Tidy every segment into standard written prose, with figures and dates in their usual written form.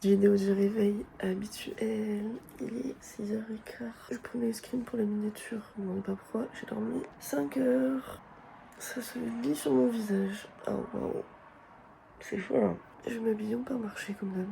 Vidéo du réveil habituel. Il est 6h15. Je prenais les screens pour la miniature. Je me demande pas pourquoi. J'ai dormi 5 heures. Ça se lit sur mon visage. Oh waouh. C'est fou là. Je m'habille en marché comme d'hab.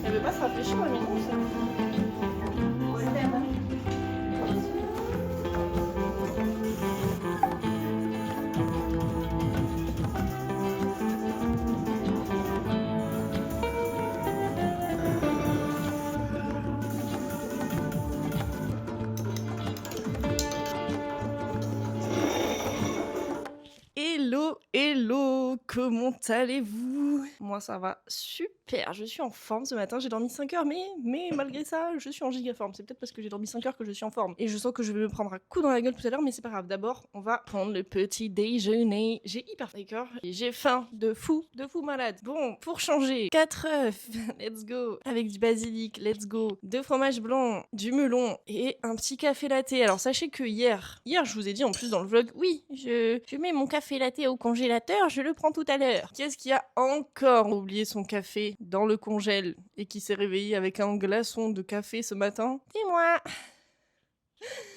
Elle veut pas se rafraîchir la maison, ça. Hello, hello, comment allez-vous? Moi ça va super, je suis en forme ce matin, j'ai dormi 5 heures, mais malgré ça, je suis en giga forme. C'est peut-être parce que j'ai dormi 5 heures que je suis en forme. Et je sens que je vais me prendre un coup dans la gueule tout à l'heure, mais c'est pas grave. D'abord, on va prendre le petit déjeuner. J'ai hyper faim, et j'ai faim de fou malade. Bon, pour changer, 4 œufs, let's go, avec du basilic, let's go, 2 fromages blancs, du melon et un petit café latte. Alors sachez que hier je vous ai dit en plus dans le vlog, oui, je mets mon café latte au congélateur, je le prends tout à l'heure. Qui est-ce qui a encore oublié son café dans le congèle et qui s'est réveillé avec un glaçon de café ce matin? C'est moi.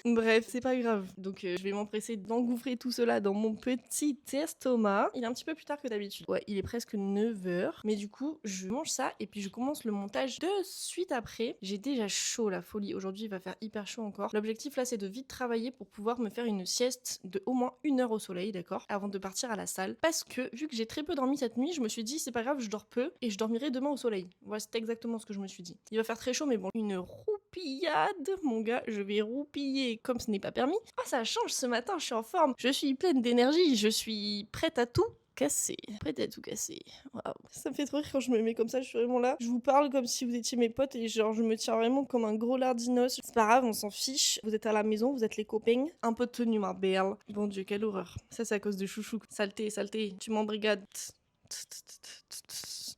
Bref, c'est pas grave. Donc je vais m'empresser d'engouffrer tout cela dans mon petit estomac. Il est un petit peu plus tard que d'habitude. Ouais, il est presque 9h. Mais du coup, je mange ça et puis je commence le montage de suite après. J'ai déjà chaud, la folie. Aujourd'hui, il va faire hyper chaud encore. L'objectif là, c'est de vite travailler pour pouvoir me faire une sieste de au moins 1 heure au soleil, d'accord? Avant de partir à la salle. Parce que vu que j'ai très peu dormi cette nuit, je me suis dit, c'est pas grave, je dors peu et je dormirai demain au soleil. Voilà, c'est exactement ce que je me suis dit. Il va faire très chaud, mais bon, une roupillade, mon gars, je vais roupiller comme ce n'est pas permis. Ah, ça change ce matin, je suis en forme, je suis pleine d'énergie, je suis prête à tout casser. Prête à tout casser. Waouh. Ça me fait trop rire quand je me mets comme ça, je suis vraiment là. Je vous parle comme si vous étiez mes potes et genre je me tiens vraiment comme un gros lardinos. C'est pas grave, on s'en fiche. Vous êtes à la maison, vous êtes les copains. Un peu de tenue, ma belle. Bon Dieu, quelle horreur. Ça, c'est à cause de chouchou. Saleté, saleté. Tu m'embrigades.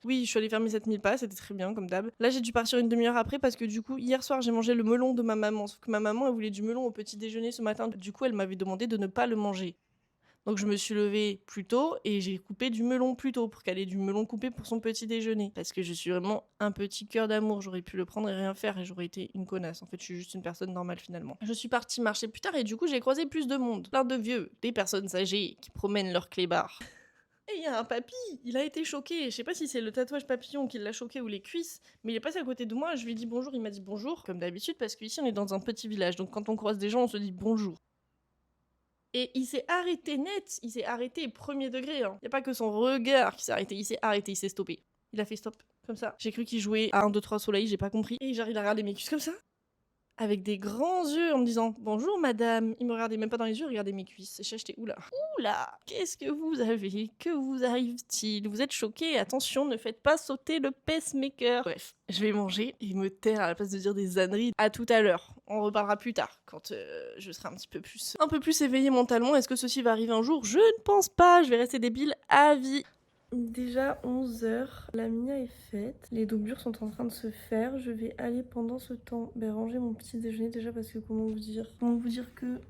Oui, je suis allée faire mes 7000 pas, c'était très bien comme d'hab. Là, j'ai dû partir une demi-heure après parce que du coup, hier soir, j'ai mangé le melon de ma maman. Sauf que ma maman, elle voulait du melon au petit déjeuner ce matin. Du coup, elle m'avait demandé de ne pas le manger. Donc je me suis levée plus tôt et j'ai coupé du melon plus tôt pour qu'elle ait du melon coupé pour son petit déjeuner. Parce que je suis vraiment un petit cœur d'amour, j'aurais pu le prendre et rien faire et j'aurais été une connasse. En fait, je suis juste une personne normale finalement. Je suis partie marcher plus tard et du coup j'ai croisé plus de monde. Plein de vieux, des personnes âgées qui promènent leurs clébards. Et il y a un papy, il a été choqué. Je sais pas si c'est le tatouage papillon qui l'a choqué ou les cuisses, mais il est passé à côté de moi, je lui ai dit bonjour, il m'a dit bonjour, comme d'habitude, parce qu'ici on est dans un petit village, donc quand on croise des gens, on se dit bonjour. Et il s'est arrêté net, il s'est arrêté premier degré, hein. Y a pas que son regard qui s'est arrêté, il s'est stoppé. Il a fait stop, comme ça. J'ai cru qu'il jouait à 1, 2, 3 soleil, j'ai pas compris. Et j'arrive à regarder mes cuisses comme ça, avec des grands yeux en me disant bonjour madame. Il me regardait même pas dans les yeux, il regardait mes cuisses. Et j'étais oula. Oula, qu'est-ce que vous avez? Que vous arrive-t-il? Vous êtes choqué? Attention, ne faites pas sauter le pacemaker. Bref, je vais manger et me taire à la place de dire des âneries. À tout à l'heure. On reparlera plus tard quand je serai un peu plus éveillée mentalement. Est-ce que ceci va arriver un jour? Je ne pense pas. Je vais rester débile à vie. Déjà 11h, la mia est faite, les doublures sont en train de se faire, je vais aller pendant ce temps ranger mon petit déjeuner déjà parce que comment vous dire que...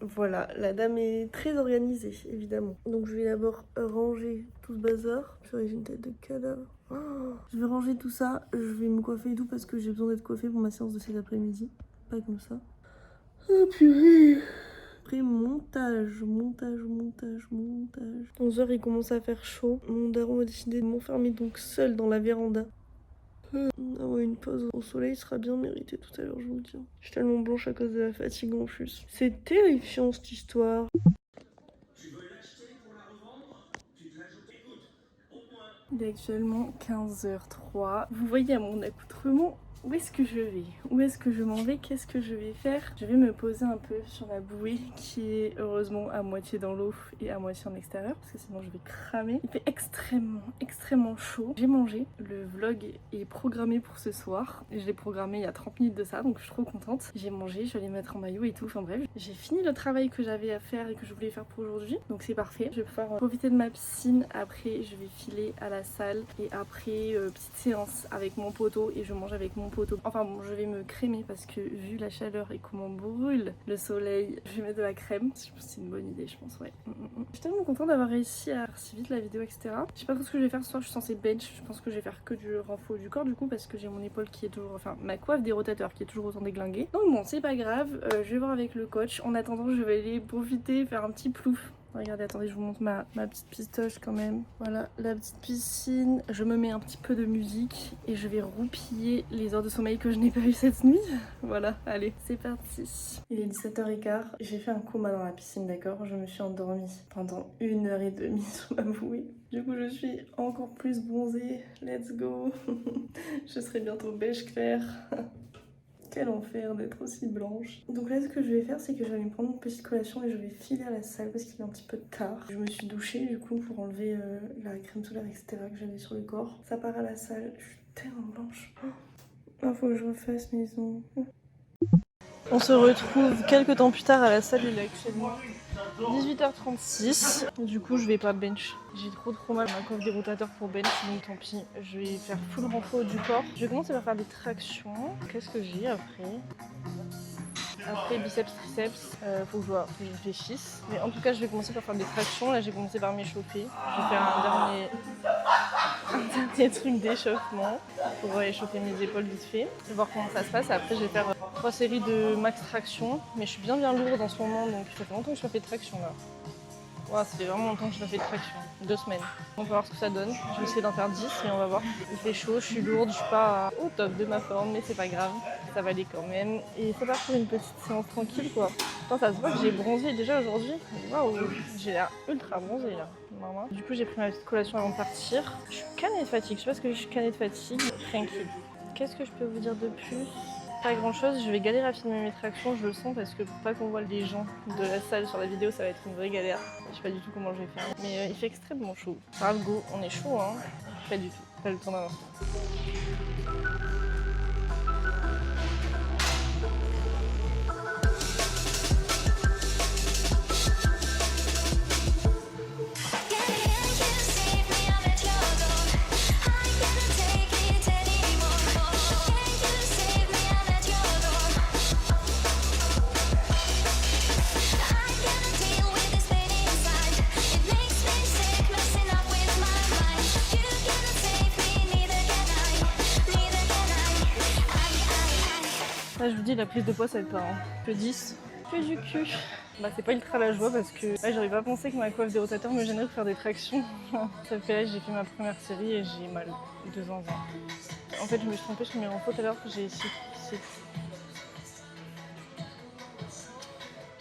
Voilà, la dame est très organisée évidemment. Donc je vais d'abord ranger tout ce bazar, j'ai une tête de cadavre. Oh, je vais ranger tout ça, je vais me coiffer et tout parce que j'ai besoin d'être coiffée pour ma séance de cet après-midi, pas comme ça. Oh purée. Après montage. 11h il commence à faire chaud. Mon daron a décidé de m'enfermer donc seule dans la véranda. Ah ouais, une pause au soleil sera bien méritée tout à l'heure, je vous le dis. Je suis tellement blanche à cause de la fatigue en plus. C'est terrifiant cette histoire. Il est actuellement 15h03. Vous voyez à mon accoutrement où est-ce que je vais? Où est-ce que je m'en vais? Qu'est-ce que je vais faire? Je vais me poser un peu sur la bouée qui est heureusement à moitié dans l'eau et à moitié en extérieur parce que sinon je vais cramer. Il fait extrêmement chaud. J'ai mangé. Le vlog est programmé pour ce soir. Je l'ai programmé il y a 30 minutes de ça donc je suis trop contente. J'ai mangé, je vais aller me mettre en maillot et tout. Enfin bref, j'ai fini le travail que j'avais à faire et que je voulais faire pour aujourd'hui. Donc c'est parfait. Je vais pouvoir profiter de ma piscine. Après je vais filer à la salle et après petite séance avec mon poteau et je mange avec mon poteau. Enfin bon, je vais me crémer parce que vu la chaleur et comment brûle le soleil, je vais mettre de la crème. C'est une bonne idée, je pense, ouais. Je suis tellement contente d'avoir réussi à faire si vite la vidéo, etc. Je sais pas trop ce que je vais faire ce soir, je suis censée bench. Je pense que je vais faire que du renfort du corps du coup parce que j'ai mon épaule qui est toujours, enfin ma coiffe des rotateurs qui est toujours autant déglinguée. Donc bon, c'est pas grave, je vais voir avec le coach. En attendant, je vais aller profiter, faire un petit plouf. Regardez, attendez, je vous montre ma petite pistoche quand même. Voilà, la petite piscine. Je me mets un petit peu de musique et je vais roupiller les heures de sommeil que je n'ai pas eu cette nuit. Voilà, allez, c'est parti. Il est 17h15. J'ai fait un coma dans la piscine, d'accord? Je me suis endormie pendant 1h30 sur ma bouée. Du coup, je suis encore plus bronzée. Let's go. Je serai bientôt beige clair. Quel enfer d'être aussi blanche. Donc là ce que je vais faire c'est que je vais aller me prendre une petite collation et je vais filer à la salle parce qu'il est un petit peu tard. Je me suis douchée du coup pour enlever la crème solaire etc que j'avais sur le corps. Ça part à la salle, je suis tellement blanche. Il faut que je refasse mes ongles. On se retrouve quelques temps plus tard à la salle, il est actuellement 18h36. Du coup je vais pas bench. J'ai trop mal à ma coiffe des rotateurs pour bench, donc tant pis. Je vais faire full renfort du corps. Je vais commencer par faire des tractions. Qu'est-ce que j'ai après? Après biceps, triceps, faut que je réfléchisse. Mais en tout cas je vais commencer par faire des tractions. Là j'ai commencé par m'échauffer. Je vais faire un dernier truc d'échauffement pour échauffer mes épaules vite fait. Je vais voir comment ça se passe. Après je vais faire 3 séries de max traction. Mais je suis bien lourde en ce moment donc ça fait longtemps que je n'ai pas fait de traction là. Wow, ça fait vraiment longtemps que je n'ai pas fait de traction. 2 semaines. On va voir ce que ça donne. Je vais essayer d'en faire 10 et on va voir. Il fait chaud, je suis lourde, je suis pas au top de ma forme, mais c'est pas grave. Ça va aller quand même. Et c'est parti pour une petite séance tranquille quoi. Attends, ça se voit que j'ai bronzé déjà aujourd'hui. Waouh, j'ai l'air ultra bronzée là. Maman. Du coup, j'ai pris ma petite collation avant de partir. Je suis canée de fatigue. Je sais pas ce que je suis canée de fatigue. Tranquille. Qu'est-ce que je peux vous dire de plus? Pas grand chose, je vais galérer à filmer mes tractions, je le sens parce que pour pas qu'on voit les gens de la salle sur la vidéo ça va être une vraie galère. Je sais pas du tout comment je vais faire. Mais il fait extrêmement chaud. Par go, on est chaud hein. Pas du tout, pas le temps d'un instant. Là je vous dis la prise de poids ça va être pas que 10. Que du cul. Bah c'est pas ultra la joie parce que là j'aurais pas pensé que ma coiffe des rotateurs me gênerait de faire des tractions. Ça fait là j'ai fait ma première série et j'ai mal de zinzin. En fait je me suis trompée sur mes renforts tout à l'heure,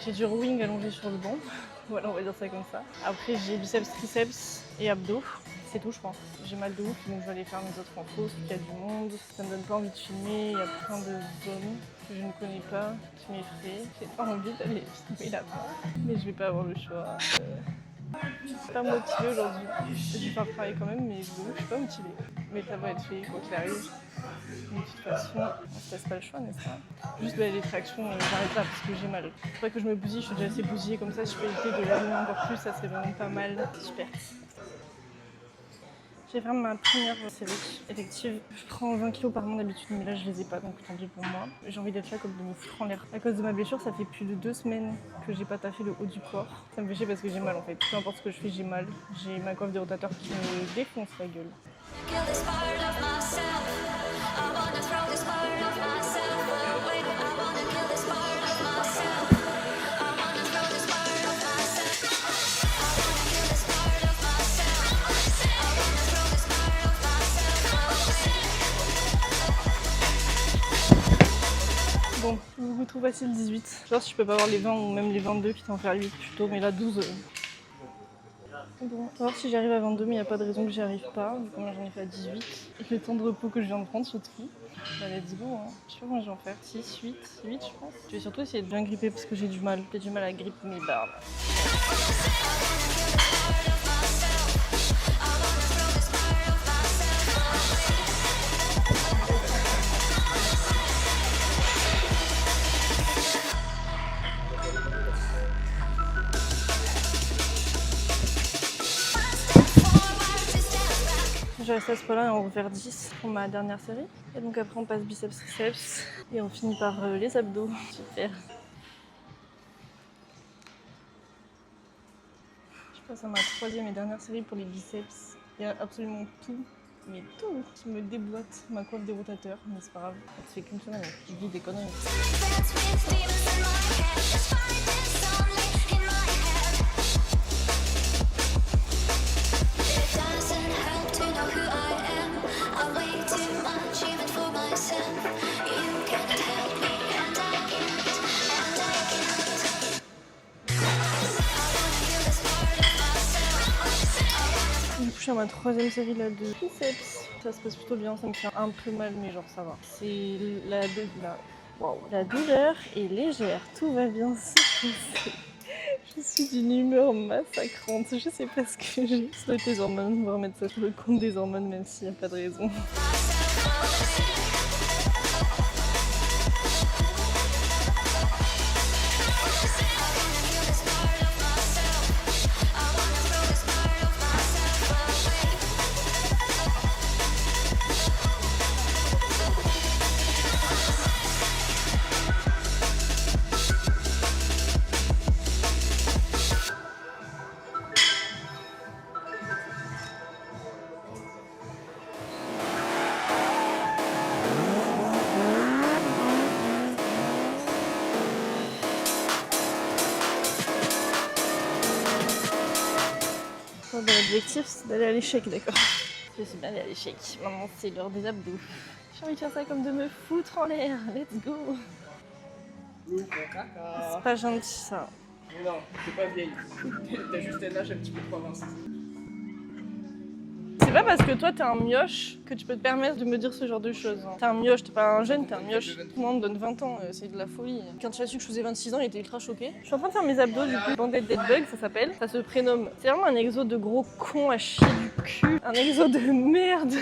j'ai du rowing allongé sur le banc. Voilà on va dire ça comme ça. Après j'ai biceps, triceps et abdos. C'est tout je pense. J'ai mal de ouf donc je vais aller faire mes autres infos parce qu'il y a du monde. Ça me donne pas envie de filmer, il y a plein de zones que je ne connais pas, qui m'effraient. J'ai pas envie d'aller filmer là-bas. Mais je vais pas avoir le choix. Je suis pas motivée aujourd'hui. Je vais faire le travail quand même mais je suis pas motivée. Mais ça va être fait quoi qu'il arrive. De toute façon, on se laisse pas le choix, n'est-ce pas? Juste les tractions, j'arrête là parce que j'ai mal. Faudrait que je me bousille, je suis déjà assez bousillée comme ça, si je peux éviter de l'allumer encore plus, ça serait vraiment pas mal. Super. Je vais faire ma première série effective. Je prends 20 kg par mois d'habitude, mais là je les ai pas, donc tant pis pour moi. J'ai envie d'être là comme de me foutre en l'air. À cause de ma blessure, ça fait plus de 2 semaines que j'ai pas taffé le haut du corps. Ça me fait chier parce que j'ai mal en fait. Peu importe ce que je fais, j'ai mal. J'ai ma coiffe des rotateurs qui me défonce la gueule. Bon, beaucoup trop facile 18. Genre si je peux pas avoir les 20 ou même les 22 qui t'en faire 8 plutôt, mais là 12. Bon, on va voir si j'arrive à 22, mais il n'y a pas de raison que j'y arrive pas. Du coup, moi j'en ai fait à 18. Et le temps de repos que je viens de prendre surtout. Bah, let's go, hein. Je sais pas combien je vais en faire. 6, 8 je pense. Je vais surtout essayer de bien gripper parce que j'ai du mal. J'ai du mal à gripper mes barbes. Je reste à ce point-là et on va faire 10 pour ma dernière série. Et donc après on passe biceps triceps et on finit par les abdos. Super. Je passe à ma troisième et dernière série pour les biceps. Il y a absolument tout, mais tout qui me déboîte. Ma coiffe des rotateurs, mais c'est pas grave. Ça fait qu'une semaine, je vis des conneries. Du coup, je suis à ma troisième série là, de biceps. Ça se passe plutôt bien, ça me fait un peu mal, mais genre ça va. C'est la douleur est légère, tout va bien se passer. Je suis d'une humeur massacrante, je sais pas ce que j'ai. Ça doit être les hormones, on va remettre ça sur le compte des hormones, même s'il n'y a pas de raison. L'objectif c'est d'aller à l'échec, d'accord. Je suis bien allée à l'échec. Maintenant c'est l'heure des abdos. J'ai envie de faire ça comme de me foutre en l'air. Let's go. C'est pas gentil ça. Non, t'es pas vieille. T'as juste un âge un petit peu trop avancé. C'est pas parce que toi t'es un mioche que tu peux te permettre de me dire ce genre de choses. T'es un mioche, t'es pas un jeune, t'es un mioche. Tout le monde donne 20 ans, c'est de la folie. Quand tu as su que je faisais 26 ans, il était ultra choqué. Je suis en train de faire mes abdos, du coup, Banded Dead Bug, ça s'appelle. Ça se prénomme. C'est vraiment un exo de gros con à chier du cul. Un exo de merde.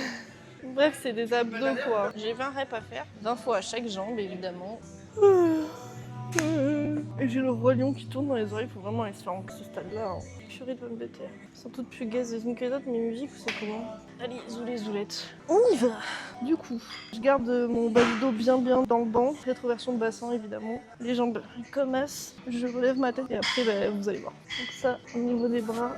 Bref, c'est des abdos quoi. J'ai 20 reps à faire, 20 fois à chaque jambe évidemment. Et j'ai le roi lion qui tourne dans les oreilles, faut vraiment aller se faire en ce stade-là. Hein. Purée de pommes de terre. Ils sont toutes plus gaises les unes que les autres, mes musiques ou c'est comment? Allez, zoulette. On y va. Du coup, je garde mon bas du dos bien dans le banc. Rétroversion de bassin évidemment. Les jambes comme as. Je relève ma tête et après bah, vous allez voir. Donc ça, au niveau des bras.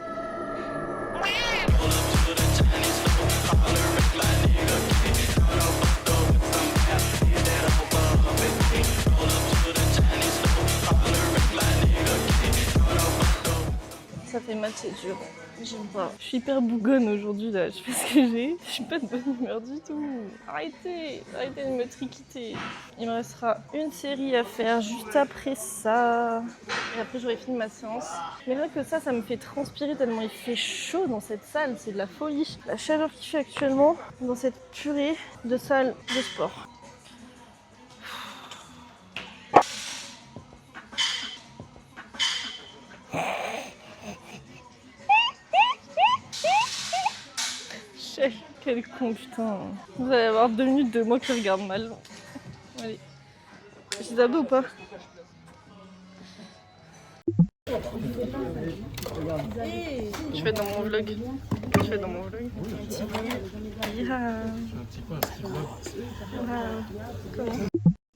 Ça fait mal, c'est dur. J'aime pas. Je suis hyper bougonne aujourd'hui là, je sais pas ce que j'ai. Je suis pas de bonne humeur du tout. Arrêtez de me triquiter. Il me restera une série à faire juste après ça. Et après j'aurai fini ma séance. Mais rien que ça me fait transpirer tellement il fait chaud dans cette salle, c'est de la folie. La chaleur qu'il fait actuellement dans cette purée de salle de sport. Quel con, putain. Vous allez avoir 2 minutes de moi qui regarde mal. Allez. J'ai des abdos ou pas? Je fais dans mon vlog.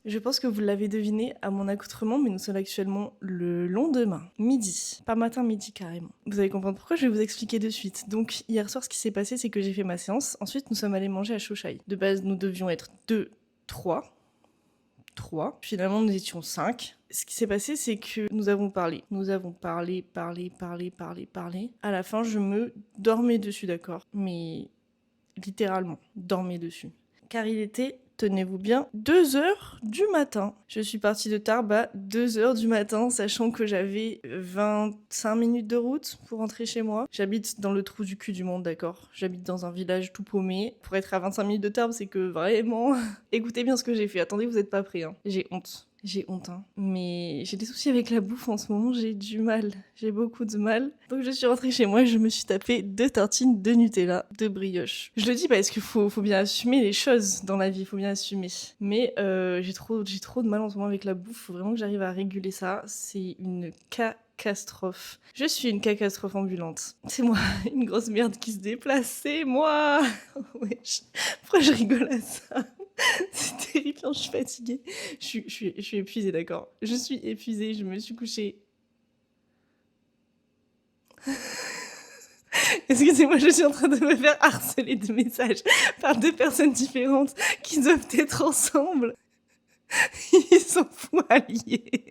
Je pense que vous l'avez deviné à mon accoutrement, mais nous sommes actuellement le lendemain, midi. Pas matin, midi carrément. Vous allez comprendre pourquoi, je vais vous expliquer de suite. Donc hier soir, ce qui s'est passé, c'est que j'ai fait ma séance. Ensuite, nous sommes allés manger à Chochaï. De base, nous devions être 3. Finalement, nous étions 5. Ce qui s'est passé, c'est que nous avons parlé. À la fin, je me dormais dessus, d'accord? Mais littéralement, dormais dessus. car il était, tenez-vous bien, 2h du matin. Je suis partie de Tarbes à 2h du matin, sachant que j'avais 25 minutes de route pour rentrer chez moi. J'habite dans le trou du cul du monde, d'accord? J'habite dans un village tout paumé. Pour être à 25 minutes de Tarbes, c'est que vraiment... Écoutez bien ce que j'ai fait. Attendez, vous êtes pas prêts, hein. J'ai honte. J'ai honte, hein. Mais j'ai des soucis avec la bouffe en ce moment, j'ai du mal. J'ai beaucoup de mal. Donc je suis rentrée chez moi et je me suis tapé 2 tartines de Nutella, de brioche. Je le dis parce qu'il faut bien assumer les choses dans la vie, faut bien assumer. Mais j'ai trop de mal en ce moment avec la bouffe, faut vraiment que j'arrive à réguler ça. C'est une catastrophe. Je suis une catastrophe ambulante. C'est moi, une grosse merde qui se déplace, c'est moi. Wesh. Pourquoi je rigole à ça? C'est terrifiant, je suis fatiguée. Je suis épuisée, d'accord. Je suis épuisée, je me suis couchée. Excusez-moi, je suis en train de me faire harceler de messages par 2 personnes différentes qui doivent être ensemble. Ils sont fous alliés.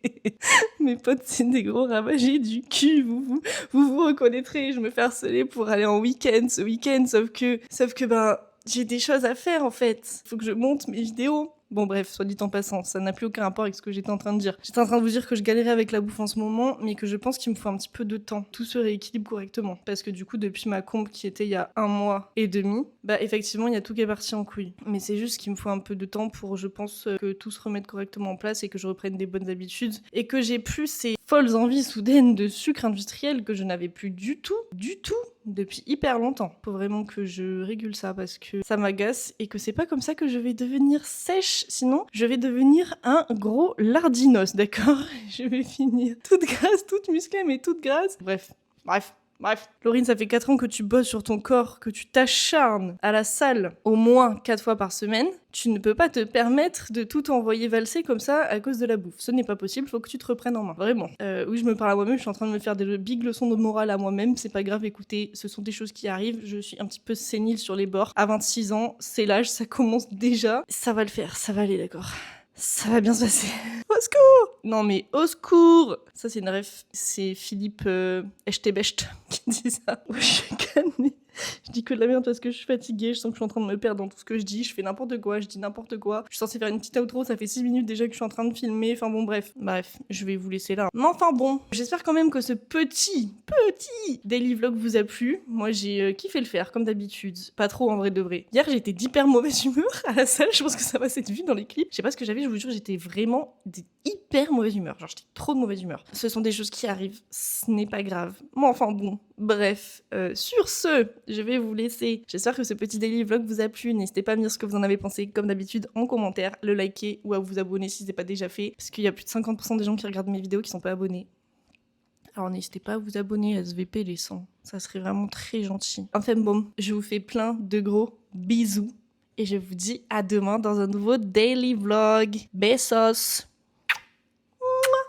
Mes potes, c'est des gros ravagés du cul. Vous reconnaîtrez. Je me fais harceler pour aller en week-end ce week-end. Sauf que ben, j'ai des choses à faire en fait. Faut que je monte mes vidéos. Bon bref, soit dit en passant, ça n'a plus aucun rapport avec ce que j'étais en train de dire. J'étais en train de vous dire que je galérais avec la bouffe en ce moment, mais que je pense qu'il me faut un petit peu de temps. Tout se rééquilibre correctement. Parce que du coup, depuis ma combe qui était il y a 1 mois et demi, bah effectivement, il y a tout qui est parti en couille. Mais c'est juste qu'il me faut un peu de temps pour, je pense, que tout se remette correctement en place et que je reprenne des bonnes habitudes. Et que j'ai plus ces folles envies soudaines de sucre industriel que je n'avais plus du tout, depuis hyper longtemps. Faut vraiment que je régule ça parce que ça m'agace et que c'est pas comme ça que je vais devenir sèche. Sinon, je vais devenir un gros lardinos, d'accord? Je vais finir toute grasse, toute musclée, mais toute grasse. Bref. Laurine, ça fait 4 ans que tu bosses sur ton corps, que tu t'acharnes à la salle au moins 4 fois par semaine. Tu ne peux pas te permettre de tout envoyer valser comme ça à cause de la bouffe. Ce n'est pas possible, faut que tu te reprennes en main. Vraiment. Oui, je me parle à moi-même, je suis en train de me faire des big leçons de morale à moi-même. C'est pas grave, écoutez, ce sont des choses qui arrivent. Je suis un petit peu sénile sur les bords. À 26 ans, c'est l'âge, ça commence déjà. Ça va le faire, ça va aller, d'accord. Ça va bien se passer. Au secours! Non mais au secours! Ça c'est une ref, c'est Philippe Echtebest qui dit ça. Ouais, je suis calmée. Je dis que de la merde parce que je suis fatiguée, je sens que je suis en train de me perdre dans tout ce que je dis, je fais n'importe quoi, je dis n'importe quoi. Je suis censée faire une petite outro, ça fait 6 minutes déjà que je suis en train de filmer, enfin bon bref, je vais vous laisser là. Mais enfin bon, j'espère quand même que ce petit daily vlog vous a plu. Moi j'ai kiffé le faire comme d'habitude, pas trop en vrai de vrai. Hier j'étais d'hyper mauvaise humeur à la salle, je pense que ça va s'être vu dans les clips. Je sais pas ce que j'avais, je vous jure, j'étais vraiment d'hyper mauvaise humeur, genre j'étais trop de mauvaise humeur. Ce sont des choses qui arrivent, ce n'est pas grave. Mais enfin bon, bref, sur ce, je vais vous laisser. J'espère que ce petit daily vlog vous a plu. N'hésitez pas à me dire ce que vous en avez pensé, comme d'habitude, en commentaire, le liker ou à vous abonner si ce n'est pas déjà fait. Parce qu'il y a plus de 50% des gens qui regardent mes vidéos qui sont pas abonnés. Alors n'hésitez pas à vous abonner à SVP les 100. Ça serait vraiment très gentil. Enfin bon, je vous fais plein de gros bisous. Et je vous dis à demain dans un nouveau daily vlog. Besos!